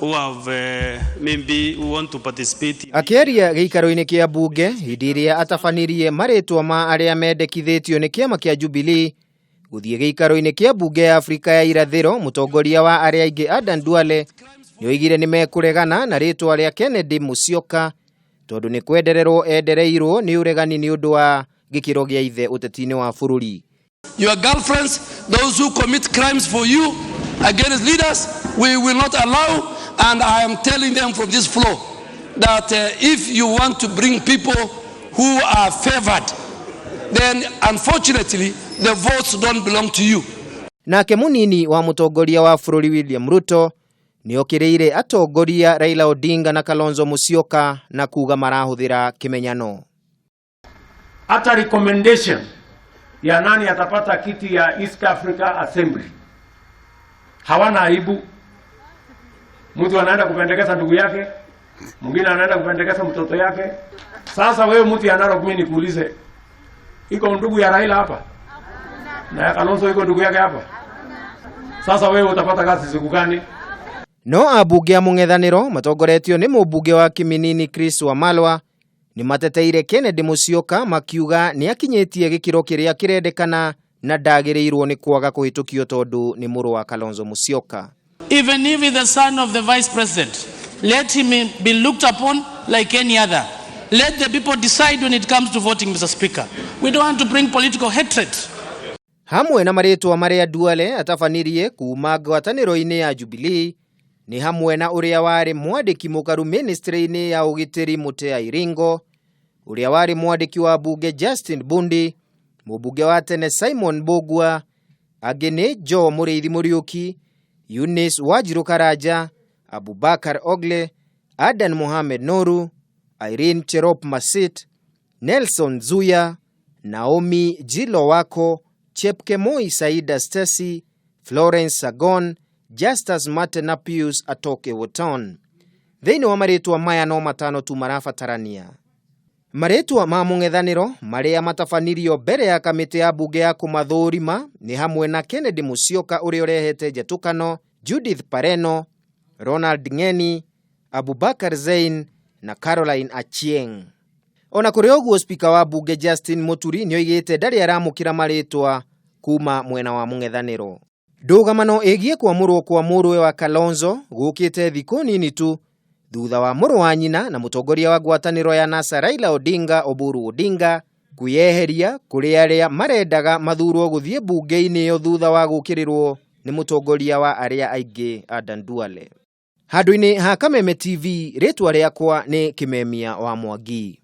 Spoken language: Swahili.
who have maybe who want to participate. Akiaria giikaro-ini kia bunge hindi iria atabanirie maritwa ma aria mendekithitio ni kiama kia Jubilee guthie giikaro-ini kia bunge ya Afrika ya irathiro, mutongoria wa aria aingi Adan Duale nioigire ni mekuregana na ritwa ria Kennedy Musyoka tondu ni kwendererwo endereirwo ni uregani ni undu wa gikiro gia ithe utetini wa bururi. Your girlfriends, those who commit crimes for you against leaders, we will not allow, and I am telling them from this floor that if you want to bring people who are favored, then unfortunately the votes don't belong to you. Nake munini wa mutongoria wa bururi William Ruto niokiriire atongoria Raila Odinga na Kalonzo Musyoka na kuga marahuthira kimenyano. Hata recommendation ya nani atapata kiti ya East Africa Assembly hawana aibu. Mtu anaenda kupendekeza ndugu yake, mwingine anaenda kupendekeza mtoto yake. Sasa wewe mtu ya Narok, mimi nikuulize, iko ndugu ya Raila hapa? Na ya Kalonzo iko ndugu yake hapa? Sasa wewe utapata kazi siku gani? No abunge a mung'ethaniro matongoretio ni mubunge wa Kiminini Chris Wamalwa ni mateteire Kennedy Musyoka makiuga ni akinyetie gikiro kiria kirendekana na ndagirirwo ni kwaga kuhitukio tondu ni muru wa Kalonzo Musyoka. Even if he is the son of the vice president, let him be looked upon like any other. Let the people decide when it comes to voting, Mr. Speaker. We don't want to bring political hatred. Hamwe na maritwa maria Duale atabanirie kuuma ngwataniro-ini ya Jubilee ni hamwe na uria wari mwandiki mukaru ministry-ini ya ugitiri Mutea Iringo, uria wari mwandiki wa bunge Justin Bundi, mubunge wa tene Simon Bogwa, ageni Joe Muriithi Muriuki, Eunice Wanjiru Karaja, Abubakar Ogle, Adan Mohamed Noru, Irene Cherop Masit, Nelson Zuya, Naomi Jilo Wako, Chepkemoi Saida Stacy, Florence Sagon, Justus Martin Pius Atoke Woton. Theini wa maritwa maya no matano tu marabatarania. Maritwa ma mung'ethaniro maria matabanirio mbere ya kamiti ya bunge ya kumathurima ni hamwe na Kennedy Musyoka uria urehete njatukano, Judith Pareno, Ronald Ng'eni, Abubakar Zein na Caroline Achieng. Ona kuri oguo speaker wa bunge Justin Muturi nioigite ndari aramukira maritwa kuma mwena wa mung'ethaniro. Ndugamano igie kwamurwo kwa murwe wa Kalonzo gukite thiku nini tu thutha wa muru wa nyina na mutongoria wa ngwataniro ya NASA Raila Odinga Oburu Odinga kuyeheria kuri aria marendaga mathurwo guthie bunge-ini yo thutha wa gukirirwo ni mutongoria wa aria aingi Adan Duale. Handu-ini ha Kameme TV, ritwa riakwa ni Kimemia wa Mwangi.